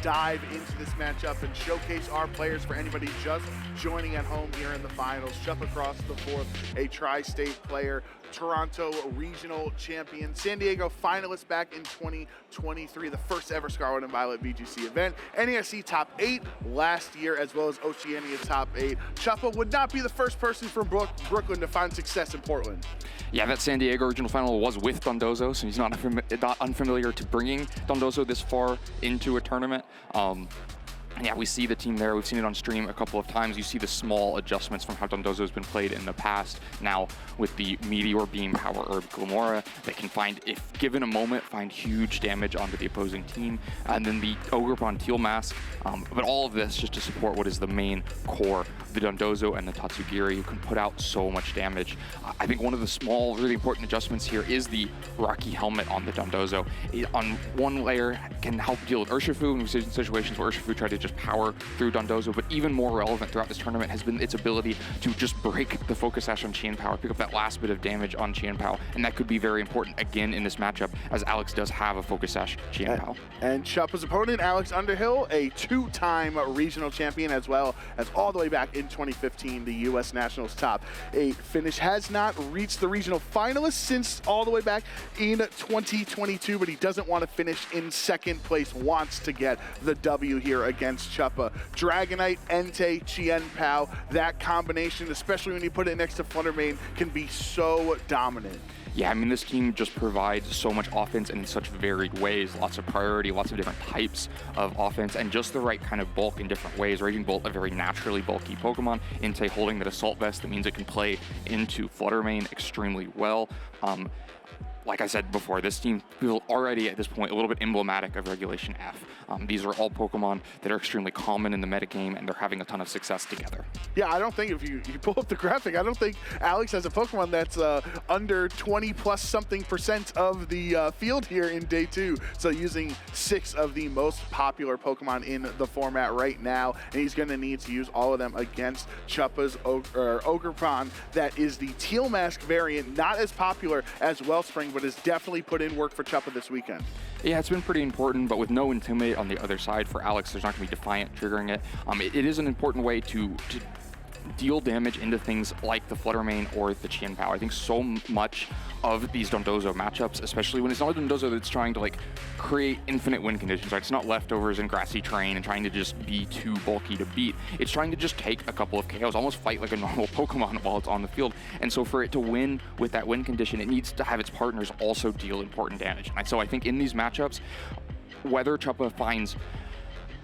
dive into this matchup and showcase our players for anybody just joining at home here in the finals. Chuppa across the fourth, a tri-state player, Toronto regional champion, San Diego finalist back in 2023, the first ever Scarlet and Violet VGC event, NASC top 8 last year, as well as Oceania top 8. Chuppa would not be the first person from Brooklyn to find success in Portland. Yeah, that San Diego regional final was with Dondozo, so he's not unfamiliar to bringing Dondozo this far into a tournament. Yeah, we see the team there. We've seen it on stream a couple of times. You see the small adjustments from how Dondozo has been played in the past. Now, with the Meteor Beam Power Herb Glamora, they can find, if given a moment, find huge damage onto the opposing team. And then the Ogerpon Teal Mask. But all of this just to support what is the main core, the Dondozo and the Tatsugiri, who can put out so much damage. I think one of the small, really important adjustments here is the Rocky Helmet on the Dondozo. On one layer, can help deal with Urshifu, and we've seen situations where Urshifu tried to just power through Dondozo, but even more relevant throughout this tournament has been its ability to just break the Focus Sash on Chien-Pao, pick up that last bit of damage on Chien-Pao, and that could be very important again in this matchup, as Alex does have a Focus Sash Chien-Pao. And Chuppa's opponent, Alex Underhill, a two-time regional champion, as well as all the way back in 2015, the U.S. Nationals top 8 finish, has not reached the regional finalists since all the way back in 2022, but he doesn't want to finish in second place, wants to get the W here against Chuppa. Dragonite, Entei, Chien-Pao, that combination, especially when you put it next to Fluttermane, can be so dominant. Yeah, I mean, this team just provides so much offense and in such varied ways. Lots of priority, lots of different types of offense, and just the right kind of bulk in different ways. Raging Bolt, a very naturally bulky Pokemon. Entei holding that Assault Vest, that means it can play into Fluttermane extremely well. Like I said before, this team feels already at this point a little bit emblematic of Regulation F. These are all Pokemon that are extremely common in the metagame, and they're having a ton of success together. Yeah, I don't think if you pull up the graphic, I don't think Alex has a Pokemon that's under 20 plus something % of the field here in day 2. So using 6 of the most popular Pokemon in the format right now, and he's going to need to use all of them against Chuppa's Ogerpon. That is the Teal Mask variant, not as popular as Wellspring, but has definitely put in work for Chuppa this weekend. Yeah, it's been pretty important, but with no Intimidate on the other side for Alex, there's not going to be Defiant triggering it. It is an important way to deal damage into things like the Fluttermane or the Chien-Pao. I think so much of these Dondozo matchups, especially when it's not a Dondozo that's trying to create infinite win conditions, right? It's not leftovers in grassy terrain and trying to just be too bulky to beat. It's trying to just take a couple of KOs, almost fight like a normal Pokemon while it's on the field. And so for it to win with that win condition, it needs to have its partners also deal important damage. And so I think in these matchups, whether Chuppa finds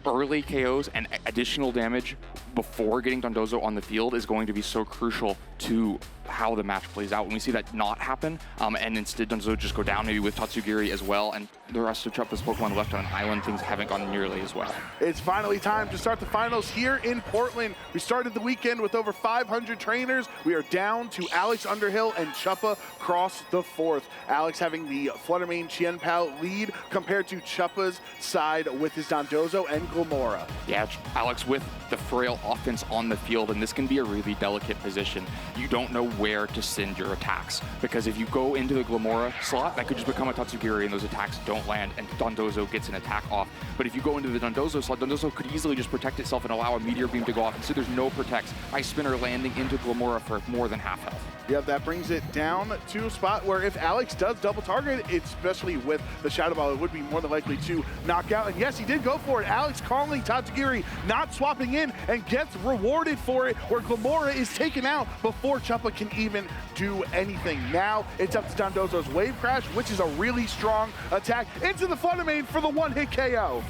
early KOs and additional damage before getting Dondozo on the field is going to be so crucial to how the match plays out. When we see that not happen, and instead Dondozo just go down maybe with Tatsugiri as well, and the rest of Chuppa's Pokemon left on an island, things haven't gone nearly as well. It's finally time to start the finals here in Portland. We started the weekend with over 500 trainers. We are down to Alex Underhill and Chuppa cross the fourth. Alex having the Fluttermane Chien-Pao lead compared to Chuppa's side with his Dondozo and Glamora. Yeah, Alex with the frail offense on the field, and this can be a really delicate position. You don't know where to send your attacks, because if you go into the Glamora slot, that could just become a Tatsugiri and those attacks don't land and Dondozo gets an attack off. But if you go into the Dondozo slot, Dondozo could easily just protect itself and allow a Meteor Beam to go off, and so there's no protects. Ice Spinner landing into Glamora for more than half health. Yeah, that brings it down to a spot where if Alex does double target, especially with the Shadow Ball, it would be more than likely to knock out. And yes, he did go for it. Alex calling Tatsugiri, not swapping in, and gets rewarded for it, where Glamora is taken out before Chuppa can even do anything. Now it's up to Dondozo's Wave Crash, which is a really strong attack, into the Fluttermane for the one-hit KO.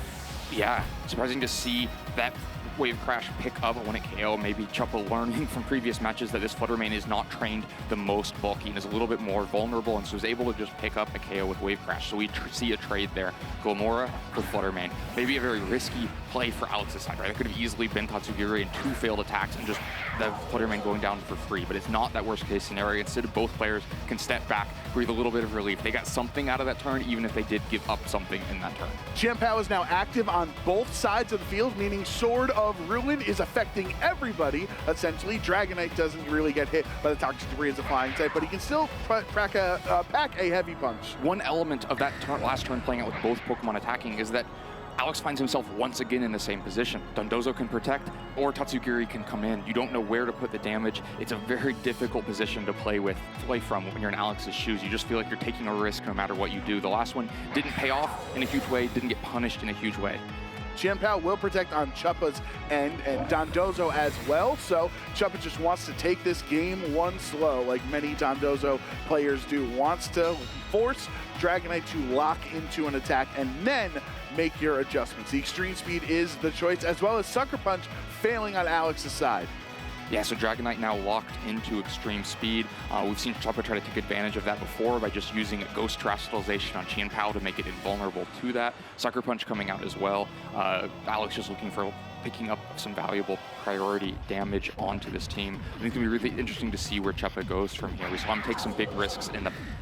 Yeah, surprising to see that Wave Crash pick up a one-hit KO. Maybe Chuppa learning from previous matches that this Fluttermane is not trained the most bulky and is a little bit more vulnerable, and so is able to just pick up a KO with Wave Crash. So we see a trade there. Glamora for Fluttermane. Maybe a very risky play for Alex's side, right? It could have easily been Tatsugiri and 2 failed attacks and just the Fluttermane going down for free, but it's not that worst case scenario. Instead, both players can step back, breathe a little bit of relief. They got something out of that turn, even if they did give up something in that turn. Chien-Pao is now active on both sides of the field, meaning Sword of Ruin is affecting everybody, essentially. Dragonite doesn't really get hit by the Toxic Debris as a flying type, but he can still pack a heavy punch. One element of that last turn playing out with both Pokemon attacking is that Alex finds himself once again in the same position. Dondozo can protect, or Tatsugiri can come in. You don't know where to put the damage. It's a very difficult position to play from when you're in Alex's shoes. You just feel like you're taking a risk no matter what you do. The last one didn't pay off in a huge way, didn't get punished in a huge way. Chien-Pao will protect on Chuppa's end and Dondozo as well, so Chuppa just wants to take this game one slow, like many Dondozo players do. Wants to force Dragonite to lock into an attack and then make your adjustments. The extreme speed is the choice, as well as Sucker Punch failing on Alex's side. Yeah, so Dragonite now locked into extreme speed. We've seen Chuppa try to take advantage of that before by just using a Ghost Terastallization on Chien-Pao to make it invulnerable to that. Sucker Punch coming out as well. Alex just looking for picking up some valuable priority damage onto this team. I think it's going to be really interesting to see where Chuppa goes from here. We saw him take some big risks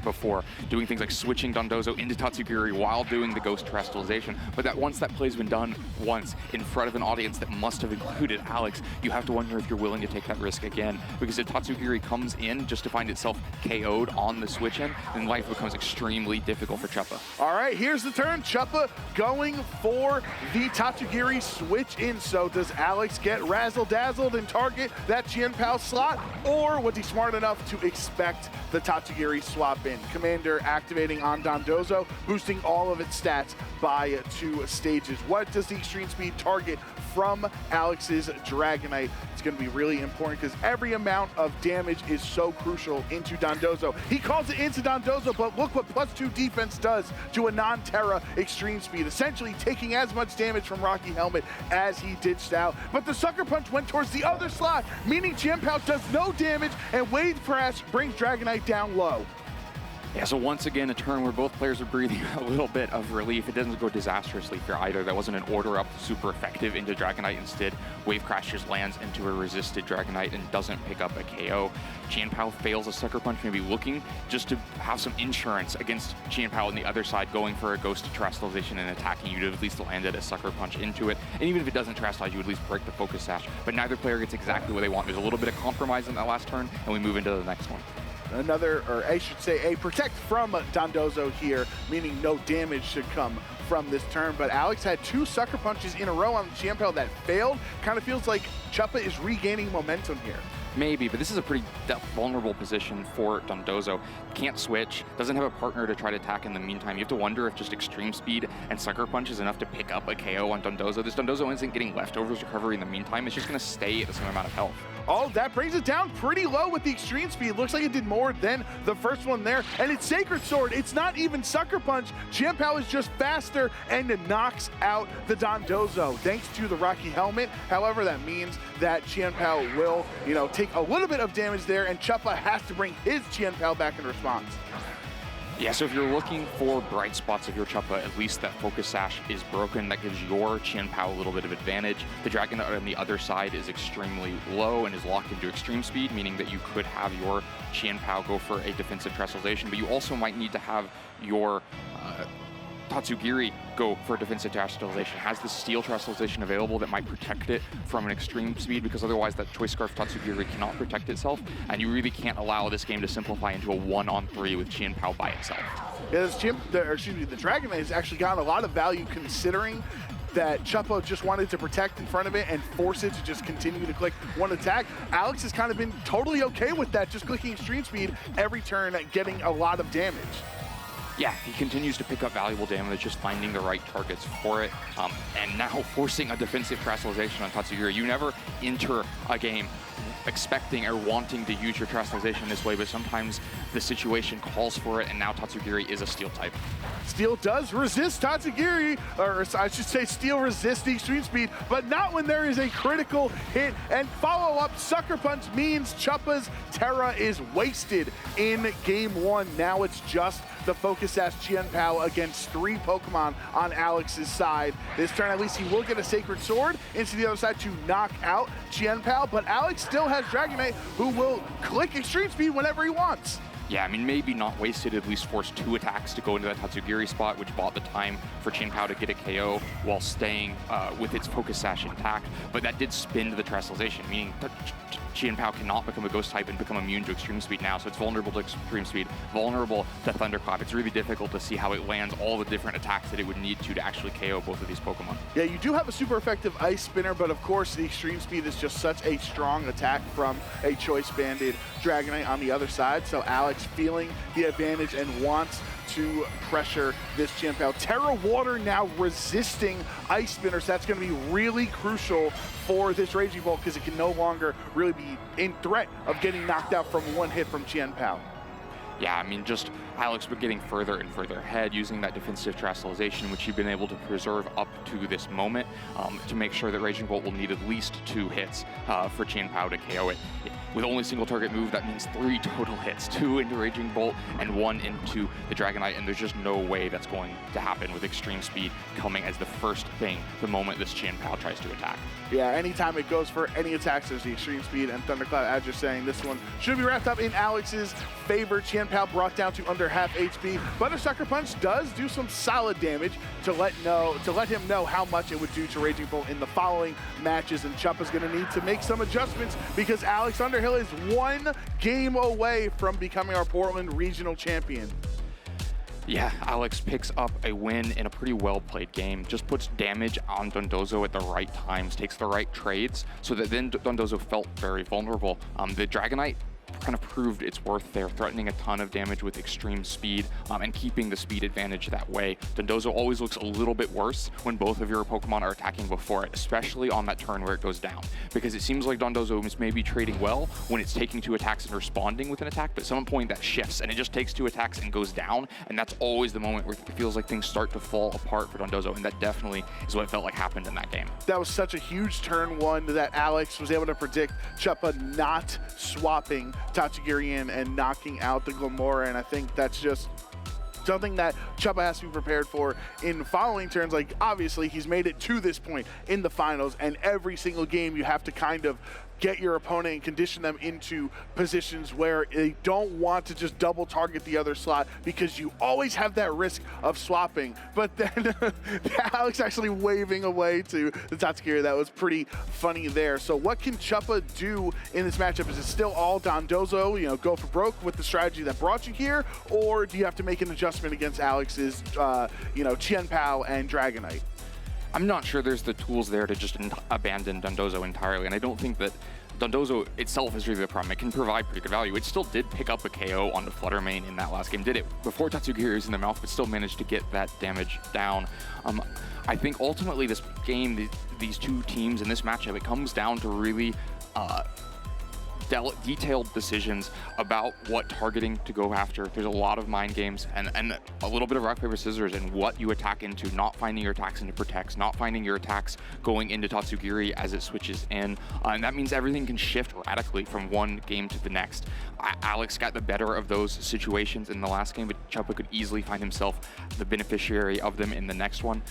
before, doing things like switching Dondozo into Tatsugiri while doing the Ghost Terastallization. But once that play's been done once in front of an audience that must have included Alex, you have to wonder if you're willing to take that risk again. Because if Tatsugiri comes in just to find itself KO'd on the switch in, then life becomes extremely difficult for Chuppa. All right, here's the turn. Chuppa going for the Tatsugiri switch in. So does Alex get razzle-dazzled and target that Chien-Pao slot, or was he smart enough to expect the Tatsugiri swap in? Commander activating on Dondozo, boosting all of its stats by 2 stages. What does the extreme speed target from Alex's Dragonite? It's going to be really important because every amount of damage is so crucial into Dondozo. He calls it into Dondozo, but look what +2 defense does to a non-Terra extreme speed, essentially taking as much damage from Rocky Helmet as he ditched out. But the Sucker Punch went towards the other slot, meaning Chien-Pao does no damage, and Wave Crash brings Dragonite down low. Yeah, so once again, a turn where both players are breathing a little bit of relief. It doesn't go disastrously for either. That wasn't an order up super effective into Dragonite. Instead, Wave Crash just lands into a resisted Dragonite and doesn't pick up a KO. Chien-Pao fails a Sucker Punch, maybe looking just to have some insurance against Chien-Pao on the other side, going for a Ghost Terastallization and attacking you to at least landed a Sucker Punch into it. And even if it doesn't Terastallize, you at least break the Focus Sash. But neither player gets exactly what they want. There's a little bit of compromise in that last turn, and we move into the next one. Another, or I should say, a protect from Dondozo here, meaning no damage should come from this turn. But Alex had 2 Sucker Punches in a row on Chien-Pao that failed. Kind of feels like Chuppa is regaining momentum here. Maybe, but this is a pretty vulnerable position for Dondozo. Can't switch, doesn't have a partner to try to attack in the meantime. You have to wonder if just extreme speed and Sucker Punch is enough to pick up a KO on Dondozo. This Dondozo isn't getting leftovers recovery in the meantime. It's just going to stay at the same amount of health. Oh, that brings it down pretty low with the extreme speed. Looks like it did more than the first one there. And it's Sacred Sword. It's not even Sucker Punch. Chien-Pao is just faster and knocks out the Dondozo thanks to the Rocky Helmet. However, that means that Chien-Pao will, take a little bit of damage there, and Chuppa has to bring his Chien-Pao back in response. Yeah, so if you're looking for bright spots of your Chuppa, at least that Focus Sash is broken. That gives your Chien-Pao a little bit of advantage. The Dragonite on the other side is extremely low and is locked into extreme speed, meaning that you could have your Chien-Pao go for a defensive Terastallization, but you also might need to have your Tatsugiri go for a defensive Terastallization. Has the Steel Terastallization available that might protect it from an extreme speed, because otherwise that Choice Scarf Tatsugiri cannot protect itself, and you really can't allow this game to simplify into a 1-on-3 with Chien-Pao by itself. Yeah, the Dragonite has actually gotten a lot of value considering that Chuppa just wanted to protect in front of it and force it to just continue to click one attack. Alex has kind of been totally okay with that, just clicking extreme speed every turn, getting a lot of damage. Yeah, he continues to pick up valuable damage, just finding the right targets for it, and now forcing a defensive Terastallization on Tatsugiri. You never enter a game expecting or wanting to use your Terastallization this way, but sometimes the situation calls for it, and now Tatsugiri is a Steel type. Steel does resist Tatsugiri, or I should say Steel resists the extreme speed, but not when there is a critical hit. And follow-up Sucker Punch means Chuppa's Terra is wasted in game 1. Now it's just the Focus Sash Chien-Pao against 3 Pokemon on Alex's side. This turn, at least he will get a Sacred Sword into the other side to knock out Chien-Pao, but Alex still has Dragonite, who will click extreme speed whenever he wants. Yeah, I mean, maybe not wasted, at least forced 2 attacks to go into that Tatsugiri spot, which bought the time for Chien-Pao to get a KO while staying with its focus sash intact. But that did spin to the Terrestrialization, meaning that Chien-Pao cannot become a Ghost type and become immune to Extreme Speed now, so it's vulnerable to Extreme Speed, vulnerable to Thunderclap. It's really difficult to see how it lands all the different attacks that it would need to actually KO both of these Pokemon. Yeah, you do have a super effective Ice Spinner, but of course the Extreme Speed is just such a strong attack from a Choice Banded Dragonite on the other side, so Alex feeling the advantage and wants to pressure this Chien-Pao. Terra Water now resisting Ice Spinner, so that's going to be really crucial for this Raging Bolt because it can no longer really be in threat of getting knocked out from one hit from Chien-Pao. Yeah, I mean, just Alex getting further and further ahead, using that defensive Terrestrialization, which you've been able to preserve up to this moment, to make sure that Raging Bolt will need at least 2 hits for Chien-Pao to KO it. With only single target move, that means 3 total hits, 2 into Raging Bolt and 1 into the Dragonite, and there's just no way that's going to happen with Extreme Speed coming as the first thing the moment this Chien-Pao tries to attack. Yeah, anytime it goes for any attacks, there's the Extreme Speed and Thunderclap. As you're saying, this one should be wrapped up in Alex's favor. Chien-Pao brought down to under half HP, but a Sucker Punch does do some solid damage to let him know how much it would do to Raging Bolt in the following matches, and Chuppa's going to need to make some adjustments because Alex Underhill is 1 game away from becoming our Portland Regional Champion. Yeah, Alex picks up a win in a pretty well-played game, just puts damage on Dondozo at the right times, takes the right trades, so that then Dondozo felt very vulnerable. The Dragonite kind of proved its worth there, threatening a ton of damage with Extreme Speed and keeping the speed advantage that way. Dondozo always looks a little bit worse when both of your Pokemon are attacking before it, especially on that turn where it goes down, because it seems like Dondozo is maybe trading well when it's taking 2 attacks and responding with an attack, but at some point that shifts and it just takes 2 attacks and goes down, and that's always the moment where it feels like things start to fall apart for Dondozo, and that definitely is what it felt like happened in that game. That was such a huge turn 1 that Alex was able to predict Chuppa not swapping Tatsugiri in and knocking out the Glamora, and I think that's just something that Chuppa has to be prepared for in following turns. Like, obviously he's made it to this point in the finals, and every single game you have to kind of get your opponent and condition them into positions where they don't want to just double target the other slot because you always have that risk of swapping. But then Alex actually waving away to the Tatsugiri, that was pretty funny there. So what can Chuppa do in this matchup? Is it still all Dondozo, you know, go for broke with the strategy that brought you here, or do you have to make an adjustment against Alex's, you know, Chien-Pao and Dragonite? I'm not sure there's the tools there to just abandon Dondozo entirely, and I don't think that Dondozo itself is really the problem. It can provide pretty good value. It still did pick up a KO on the Fluttermane in that last game. Did it before Tatsugiri was in the mouth, but still managed to get that damage down. I think ultimately this game, these 2 teams in this matchup, it comes down to really detailed decisions about what targeting to go after. There's a lot of mind games and a little bit of rock, paper, scissors and what you attack into, not finding your attacks into protects, not finding your attacks going into Tatsugiri as it switches in. And that means everything can shift radically from one game to the next. Alex got the better of those situations in the last game, but Chuppa could easily find himself the beneficiary of them in the next one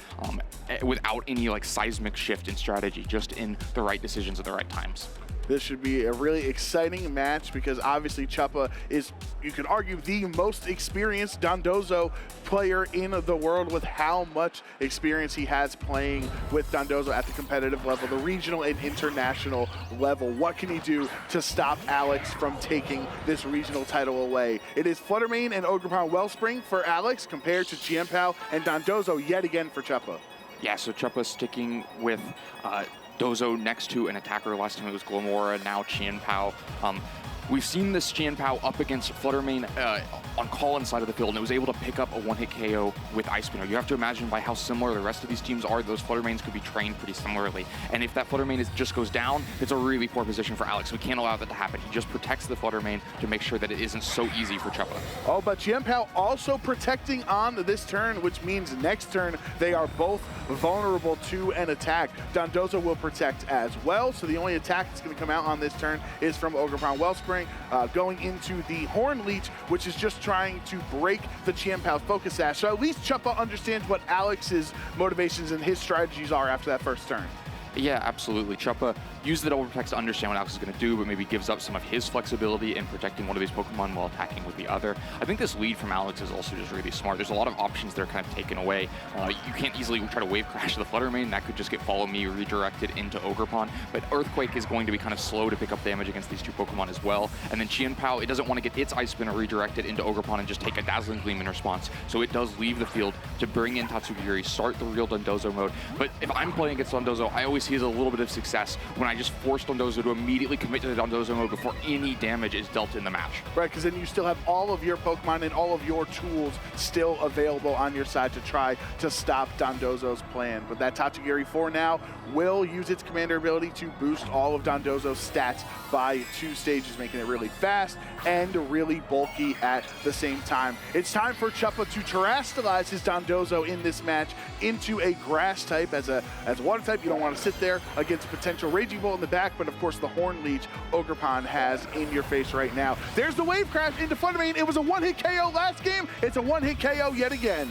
without any like seismic shift in strategy, just in the right decisions at the right times. This should be a really exciting match because obviously Chuppa is, you could argue, the most experienced Dondozo player in the world with how much experience he has playing with Dondozo at the competitive level, the regional and international level. What can he do to stop Alex from taking this regional title away? It is Fluttermane and Ogerpon Wellspring for Alex compared to Chien-Pao and Dondozo yet again for Chuppa. Yeah, so Chuppa sticking with Dozo next to an attacker. Last time it was Glamora, now Chien-Pao. We've seen this Chien-Pao up against Fluttermane on Colin's side of the field, and it was able to pick up a one-hit KO with Ice Spinner. You have to imagine by how similar the rest of these teams are, those Fluttermanes could be trained pretty similarly. And if that Fluttermane just goes down, it's a really poor position for Alex. We can't allow that to happen. He just protects the Fluttermane to make sure that it isn't so easy for Chuppa. Oh, but Chien-Pao also protecting on this turn, which means next turn they are both vulnerable to an attack. Dondozo will protect as well, so the only attack that's going to come out on this turn is from Ogerpon Wellspring, going into the Horn Leech, which is just trying to break the Chien-Pao's Focus Sash. So at least Chuppa understands what Alex's motivations and his strategies are after that first turn. Yeah, absolutely. Chuppa used the double protect to understand what Alex is going to do, but maybe gives up some of his flexibility in protecting one of these Pokemon while attacking with the other. I think this lead from Alex is also just really smart. There's a lot of options that are kind of taken away. You can't easily try to Wave Crash the Flutter Mane. That could just get Follow Me redirected into Ogerpon, but Earthquake is going to be kind of slow to pick up damage against these two Pokemon as well. And then Chien-Pao, it doesn't want to get its Ice Spinner redirected into Ogerpon and just take a Dazzling Gleam in response, so it does leave the field to bring in Tatsugiri, start the real Dondozo mode. But if I'm playing against Dondozo, I always see as a little bit of success when I just force Dondozo to immediately commit to the Dondozo mode before any damage is dealt in the match. Right, because then you still have all of your Pokemon and all of your tools still available on your side to try to stop Dondozo's plan. But that Tatsugiri for now will use its Commander ability to boost all of Dondozo's stats by 2 stages, making it really fast and really bulky at the same time. It's time for Chuppa to terrestrialize his Dondozo in this match into a grass type. As water type, you don't want to sit there against potential Raging Bolt in the back, but of course the Horn Leech Ogerpon has in your face right now. There's the Wave Crash into Flutter Mane. It was a one-hit KO last game. It's a one-hit KO yet again.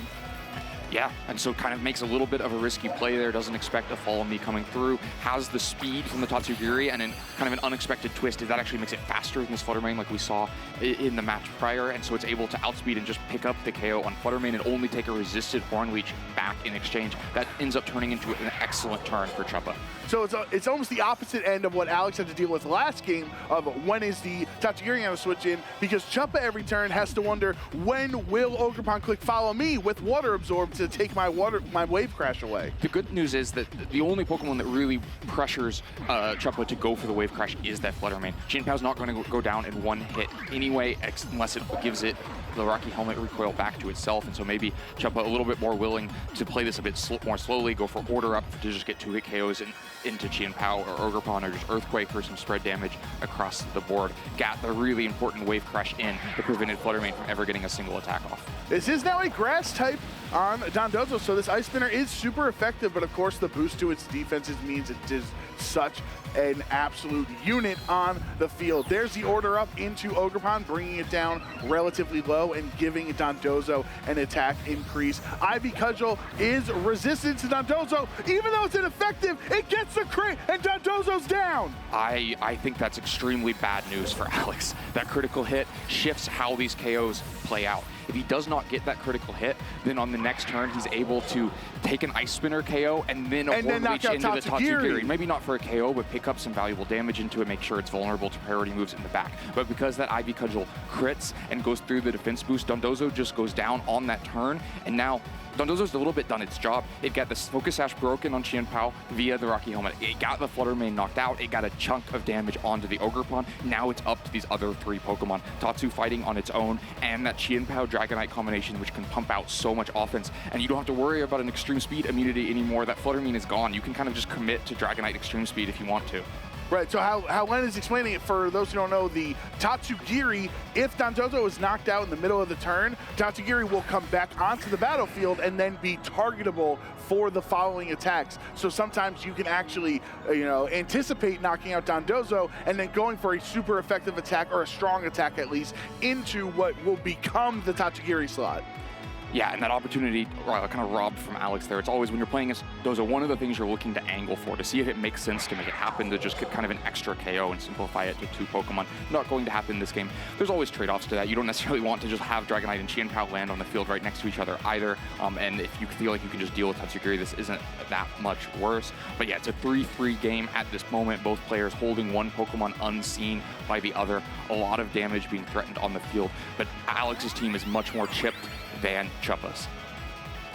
Yeah, and so kind of makes a little bit of a risky play there, doesn't expect a Follow Me coming through, has the speed from the Tatsugiri, and then kind of an unexpected twist is that actually makes it faster than this Flutter Mane like we saw in the match prior, and so it's able to outspeed and just pick up the KO on Flutter Mane and only take a resisted Horn Leech back in exchange. That ends up turning into an excellent turn for Chuppa. So it's almost the opposite end of what Alex had to deal with last game of when is the Tatsugiri going to switch in, because Chuppa every turn has to wonder when will Ogerpon click Follow Me with Water Absorb to take my Wave Crash away. The good news is that the only Pokemon that really pressures Chuppa to go for the Wave Crash is that Flutter Mane. Chien-Pao's not going to go down in one hit anyway, unless it gives it the Rocky Helmet recoil back to itself, and so maybe Chuppa a little bit more willing to play this a bit more slowly, go for Order Up to just get 2-hit KOs into Chien-Pao or Ogerpon, or just Earthquake for some spread damage across the board. Got the really important Wave Crash in that prevented Flutter Mane from ever getting a single attack off. This is now a grass type on Dondozo, so this Ice Spinner is super effective, but of course the boost to its defenses means it is such an absolute unit on the field. There's the Order Up into Ogerpon, bringing it down relatively low and giving Dondozo an attack increase. Ivy Cudgel is resistant to Dondozo. Even though it's ineffective, it gets the crit, and Dondozo's down. I think that's extremely bad news for Alex. That critical hit shifts how these KOs play out. If he does not get that critical hit, then on the next turn, he's able to take an Ice Spinner KO and then a Horn Leech into the Tatsugiri. Maybe not for a KO, but pick up some valuable damage into it, make sure it's vulnerable to priority moves in the back. But because that Ivy Cudgel crits and goes through the defense boost, Dondozo just goes down on that turn, and now Dondozo's a little bit done its job. It got the Focus Sash broken on Chien-Pao via the Rocky Helmet. It got the Flutter Mane knocked out. It got a chunk of damage onto the Ogerpon. Now it's up to these other 3 Pokemon. Tatsu fighting on its own, and that Chien-Pao Dragonite combination, which can pump out so much offense. And you don't have to worry about an Extreme Speed immunity anymore. That Flutter Mane is gone. You can kind of just commit to Dragonite Extreme Speed if you want to. Right, so how Len is explaining it, for those who don't know, the Tatsugiri, if Dondozo is knocked out in the middle of the turn, Tatsugiri will come back onto the battlefield and then be targetable for the following attacks. So sometimes you can actually, anticipate knocking out Dondozo and then going for a super effective attack, or a strong attack at least, into what will become the Tatsugiri slot. Yeah, and that opportunity kind of robbed from Alex there. It's always when you're playing against Dozo, one of the things you're looking to angle for, to see if it makes sense to make it happen, to just get kind of an extra KO and simplify it to 2 Pokemon. Not going to happen in this game. There's always trade-offs to that. You don't necessarily want to just have Dragonite and Chien-Pao land on the field right next to each other either. And if you feel like you can just deal with Tatsugiri, this isn't that much worse. But yeah, it's a 3-3 game at this moment. Both players holding one Pokemon unseen by the other. A lot of damage being threatened on the field. But Alex's team is much more chipped than Chuppa's.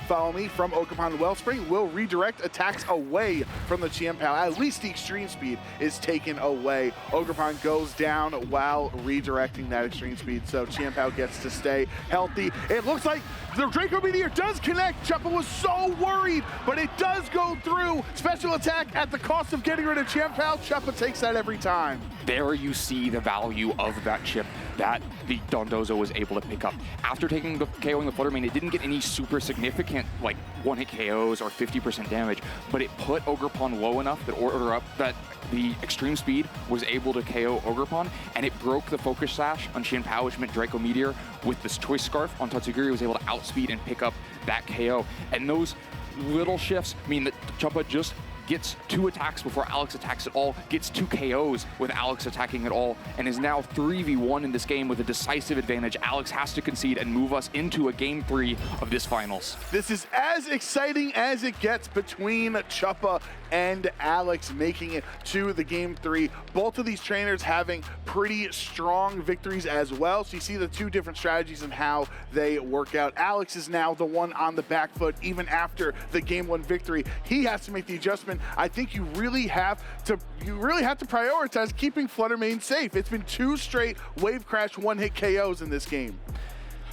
Follow Me from Ogerpon Wellspring will redirect attacks away from the Chien-Pao. At least the Extreme Speed is taken away. Ogerpon goes down while redirecting that Extreme Speed, so Chien-Pao gets to stay healthy. It looks like the Draco Meteor does connect. Chuppa was so worried, but it does go through. Special attack at the cost of getting rid of Chien-Pao. Chuppa takes that every time. There you see the value of that chip that the Dondozo was able to pick up. After taking the KOing the Flutter Mane, it didn't get any super significant like one-hit KOs or 50% damage, but it put Ogerpon low enough that the Extreme Speed was able to KO Ogerpon, and it broke the Focus Sash on Chien-Pao, which meant Draco Meteor with this Choice Scarf on Tatsugiri was able to outspeed and pick up that KO. And those little shifts mean that Chuppa just gets 2 attacks before Alex attacks at all, gets 2 KOs with Alex attacking at all, and is now 3v1 in this game with a decisive advantage. Alex has to concede and move us into a game 3 of this finals. This is as exciting as it gets between Chuppa and Alex making it to the game 3. Both of these trainers having pretty strong victories as well. So you see the 2 different strategies and how they work out. Alex is now the one on the back foot even after the game 1 victory. He has to make the adjustment. I think you really have to prioritize keeping Fluttermane safe. It's been 2 straight wave crash 1-hit KOs in this game.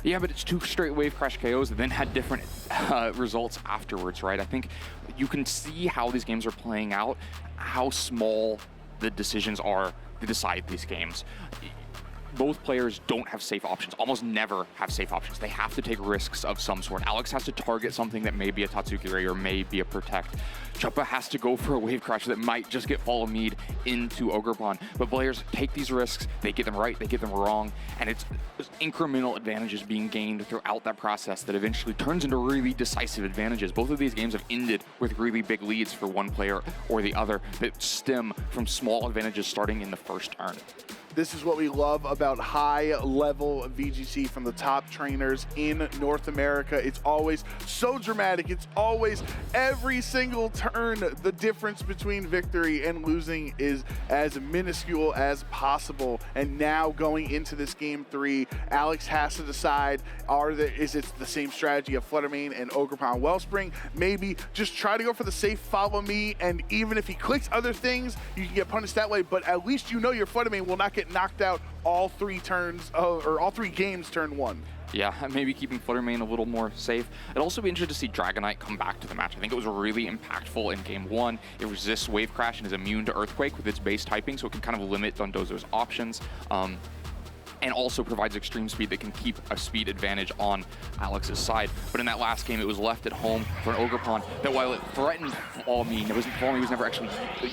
Yeah, but it's 2 straight wave crash KOs that then had different results afterwards, right? I think you can see how these games are playing out, how small the decisions are to decide these games. Both players don't have safe options, almost never have safe options. They have to take risks of some sort. Alex has to target something that may be a Tatsugiri or may be a Protect. Chuppa has to go for a wave crash that might just get follow mead into Ogerpon. But players take these risks, they get them right, they get them wrong, and it's incremental advantages being gained throughout that process that eventually turns into really decisive advantages. Both of these games have ended with really big leads for one player or the other that stem from small advantages starting in the first turn. This is what we love about high-level VGC from the top trainers in North America. It's always so dramatic. It's always every single turn, the difference between victory and losing is as minuscule as possible. And now going into this game 3, Alex has to decide, is it the same strategy of Fluttermane and Ogerpon Wellspring? Maybe just try to go for the safe follow me, and even if he clicks other things, you can get punished that way, but at least you know your Fluttermane will not get knocked out all 3 turns, or all 3 games turn 1. Yeah, maybe keeping Fluttermane a little more safe. It'd also be interesting to see Dragonite come back to the match. I think it was really impactful in game 1. It resists Wave Crash and is immune to Earthquake with its base typing, so it can kind of limit Dondozo's options. And also provides extreme speed that can keep a speed advantage on Alex's side. But in that last game, it was left at home for an Ogerpon that while it threatened Fall Me, Fall Me was never actually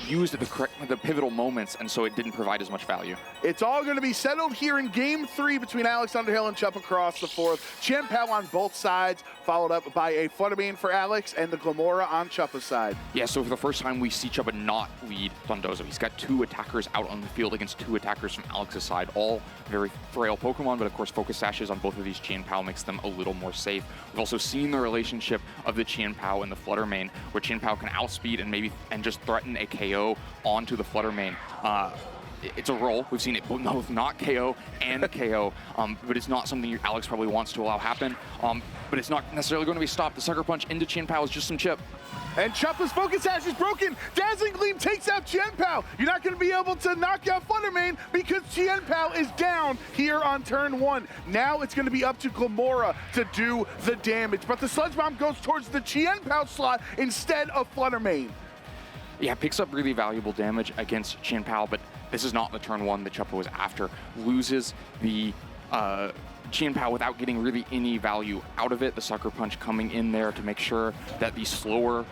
used at the pivotal moments, and so it didn't provide as much value. It's all going to be settled here in game 3 between Alex Underhill and Chuppa across the 4th. Chien-Pao on both sides, followed up by a Fluttermane for Alex and the Glamora on Chuppa's side. Yeah, so for the first time, we see Chuppa not lead Dondozo. He's got 2 attackers out on the field against 2 attackers from Alex's side, all very frail Pokemon, but of course Focus Sashes on both of these Chien-Pao makes them a little more safe. We've also seen the relationship of the Chien-Pao and the Fluttermane, where Chien-Pao can outspeed and just threaten a KO onto the Fluttermane. It's a roll. We've seen it both not KO and KO, but it's not something Alex probably wants to allow happen. But it's not necessarily going to be stopped. The Sucker Punch into Chien-Pao is just some chip. And Chuppa's Focus Sash is broken. Dazzling Gleam takes out Chien-Pao. You're not going to be able to knock out Fluttermane because Chien-Pao is down here on turn 1. Now it's going to be up to Glamora to do the damage. But the Sludge Bomb goes towards the Chien-Pao slot instead of Fluttermane. Yeah, picks up really valuable damage against Chien-Pao, but this is not the turn 1 that Chuppa was after. Loses the Chien-Pao without getting really any value out of it. The Sucker Punch coming in there to make sure that the slower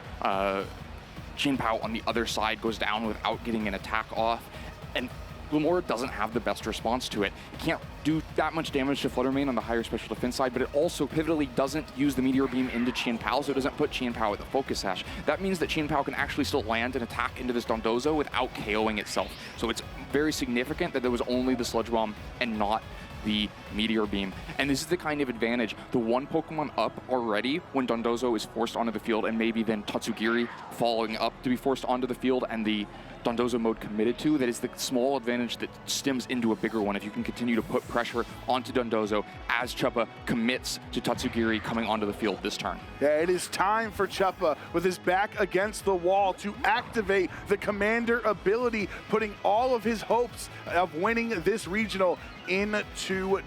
Chien-Pao on the other side goes down without getting an attack off. And Glamora doesn't have the best response to it. It can't do that much damage to Fluttermane on the higher special defense side, but it also pivotally doesn't use the Meteor Beam into Chien-Pao, so it doesn't put Chien-Pao at the Focus Sash. That means that Chien-Pao can actually still land an attack into this Dondozo without KOing itself. So it's very significant that there was only the Sludge Bomb and not the Meteor Beam. And this is the kind of advantage, the 1 Pokemon up already when Dondozo is forced onto the field, and maybe then Tatsugiri following up to be forced onto the field and the Dondozo mode committed to, that is the small advantage that stems into a bigger one if you can continue to put pressure onto Dondozo as Chuppa commits to Tatsugiri coming onto the field this turn. Yeah, it is time for Chuppa with his back against the wall to activate the Commander ability, putting all of his hopes of winning this regional into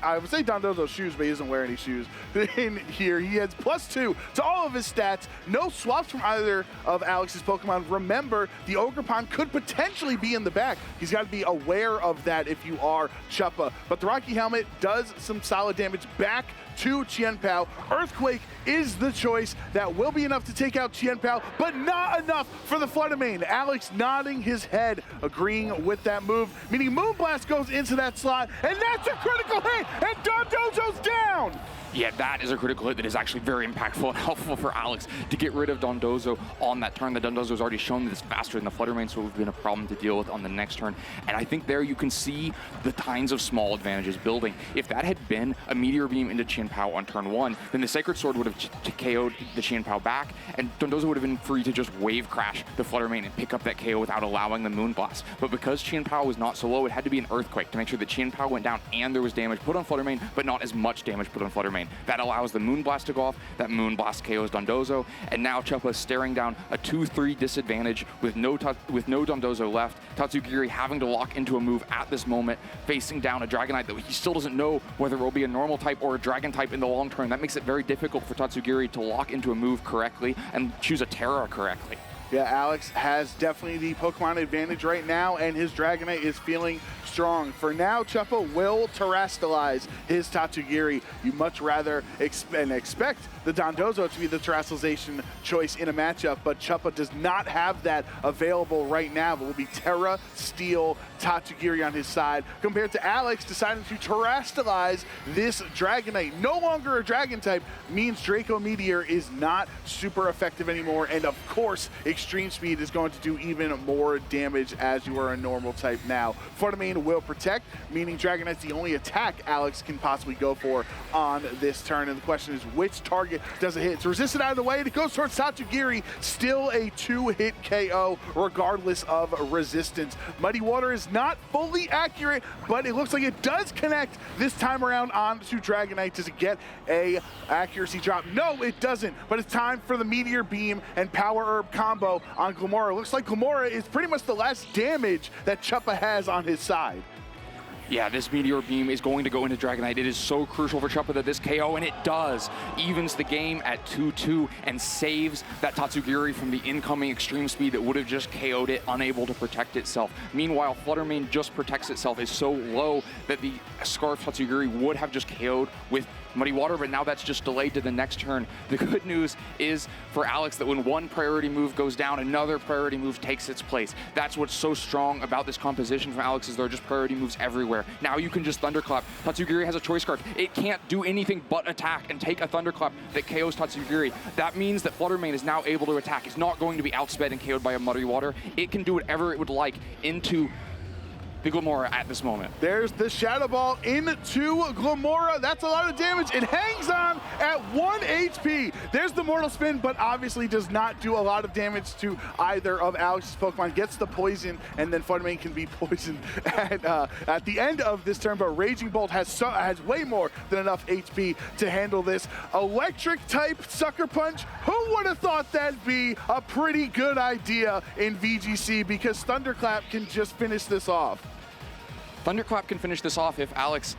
I would say Dondozo's shoes, but he doesn't wear any shoes in here. He has +2 to all of his stats. No swaps from either of Alex's Pokemon. Remember, the Ogerpon could potentially be in the back. He's got to be aware of that if you are Chuppa. But the Rocky Helmet does some solid damage back to Chien-Pao. Earthquake is the choice. That will be enough to take out Chien-Pao, but not enough for the Fluttermane. Alex nodding his head, agreeing with that move, meaning Moonblast goes into that slot, and that's a critical hit, and Dondozo's down! Yeah, that is a critical hit that is actually very impactful and helpful for Alex to get rid of Dondozo on that turn. The Dondozo's already shown that it's faster than the Fluttermane, so it would have been a problem to deal with on the next turn. And I think there you can see the kinds of small advantages building. If that had been a Meteor Beam into Qianpao on turn 1, then the Sacred Sword would have KO'd the Qianpao back, and Dondozo would have been free to just wave crash the Fluttermane and pick up that KO without allowing the Moonblast. But because Qianpao was not so low, it had to be an Earthquake to make sure that Qianpao went down and there was damage put on Fluttermane, but not as much damage put on Fluttermane. That allows the Moonblast to go off, that Moonblast KOs Dondozo, and now Chuppa is staring down a 2-3 disadvantage with no Dondozo left. Tatsugiri having to lock into a move at this moment, facing down a Dragonite that he still doesn't know whether it will be a normal type or a Dragon type in the long term. That makes it very difficult for Tatsugiri to lock into a move correctly and choose a Terra correctly. Yeah, Alex has definitely the Pokemon advantage right now, and his Dragonite is feeling strong. For now, Chuppa will terrestrialize his Tatsugiri. You much rather expect the Dondozo to be the terrestrialization choice in a matchup, but Chuppa does not have that available right now. It will be Terra, Steel, Tatsugiri on his side, compared to Alex deciding to terrestrialize this Dragonite. No longer a Dragon type means Draco Meteor is not super effective anymore, and of course, Extreme Speed is going to do even more damage as you are a normal type now. Fluttermane will protect, meaning Dragonite's the only attack Alex can possibly go for on this turn, and the question is which target does it hit? It's resisted out of the way, and it goes towards Tatsugiri. Still a 2-hit KO regardless of resistance. Muddy Water is not fully accurate, but it looks like it does connect this time around onto Dragonite. Does it get a accuracy drop? No, it doesn't, but it's time for the Meteor Beam and Power Herb combo on Glimmora. Looks like Glimmora is pretty much the last damage that Chuppa has on his side. Yeah, this Meteor Beam is going to go into Dragonite. It is so crucial for Chuppa that this KO, and it does, evens the game at 2-2 and saves that Tatsugiri from the incoming Extreme Speed that would have just KO'd it, unable to protect itself. Meanwhile, Fluttermane just protects itself is so low that the Scarf Tatsugiri would have just KO'd with Muddy Water, but now that's just delayed to the next turn. The good news is for Alex that when one priority move goes down, another priority move takes its place. That's what's so strong about this composition from Alex is there are just priority moves everywhere. Now you can just Thunderclap. Tatsugiri has a Choice Scarf. It can't do anything but attack and take a Thunderclap that KOs Tatsugiri. That means that Fluttermane is now able to attack. It's not going to be outsped and KO'd by a Muddy Water. It can do whatever it would like into the Glimmora at this moment. There's the Shadow Ball into Glimmora. That's a lot of damage. It hangs on at 1 HP. There's the Mortal Spin, but obviously does not do a lot of damage to either of Alex's Pokemon. Gets the poison, and then Fluttermane can be poisoned at the end of this turn, but Raging Bolt has way more than enough HP to handle this. Electric type Sucker Punch. Who would have thought that'd be a pretty good idea in VGC, because Thunderclap can just finish this off. Thunderclap can finish this off if Alex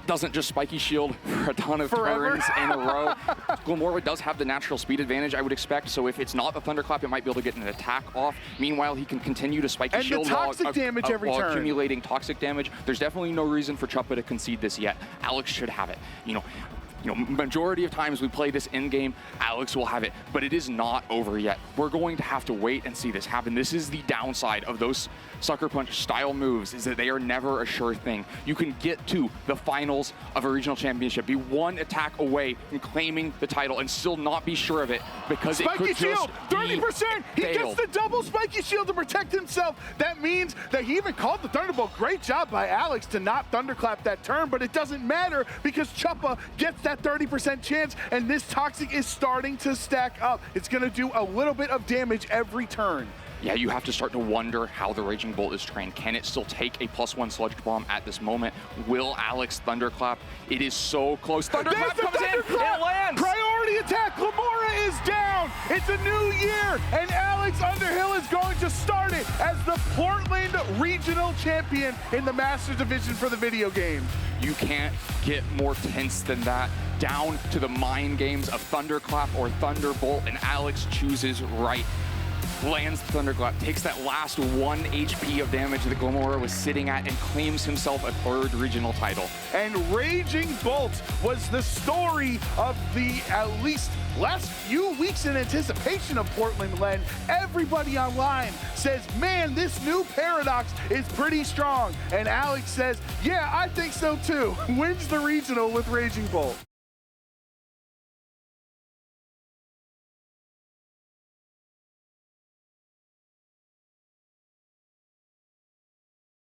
doesn't just Spiky Shield for a ton of turns in a row. Glimmora does have the natural speed advantage, I would expect, so if it's not the Thunderclap, it might be able to get an attack off. Meanwhile, he can continue to Spiky Shield while accumulating toxic damage. There's definitely no reason for Chuppa to concede this yet. Alex should have it. You know, majority of times we play this in-game, Alex will have it, but it is not over yet. We're going to have to wait and see this happen. This is the downside of those Sucker Punch style moves, is that they are never a sure thing. You can get to the finals of a regional championship, be one attack away from claiming the title and still not be sure of it, because it could Shield, just 30%! He gets the double Spiky Shield to protect himself. That means that he even called the Thunderbolt. Great job by Alex to not Thunderclap that turn, but it doesn't matter because Chuppa gets that 30% chance, and this Toxic is starting to stack up. It's gonna do a little bit of damage every turn. Yeah, you have to start to wonder how the Raging Bolt is trained. Can it still take a +1 Sludge Bomb at this moment? Will Alex Thunderclap? It is so close. Thunderclap comes in, it lands! Priority attack, Glimmora is down! It's a new year, and Alex Underhill is going to start it as the Portland Regional Champion in the Masters Division for the video game. You can't get more tense than that. Down to the mind games of Thunderclap or Thunderbolt, and Alex chooses right. Lands the Thunderclap, takes that last 1 HP of damage that Glimmora was sitting at, and claims himself a 3rd regional title. And Raging Bolt was the story of the at least last few weeks in anticipation of Portland, Len. Everybody online says, man, this new Paradox is pretty strong. And Alex says, yeah, I think so too. Wins the regional with Raging Bolt.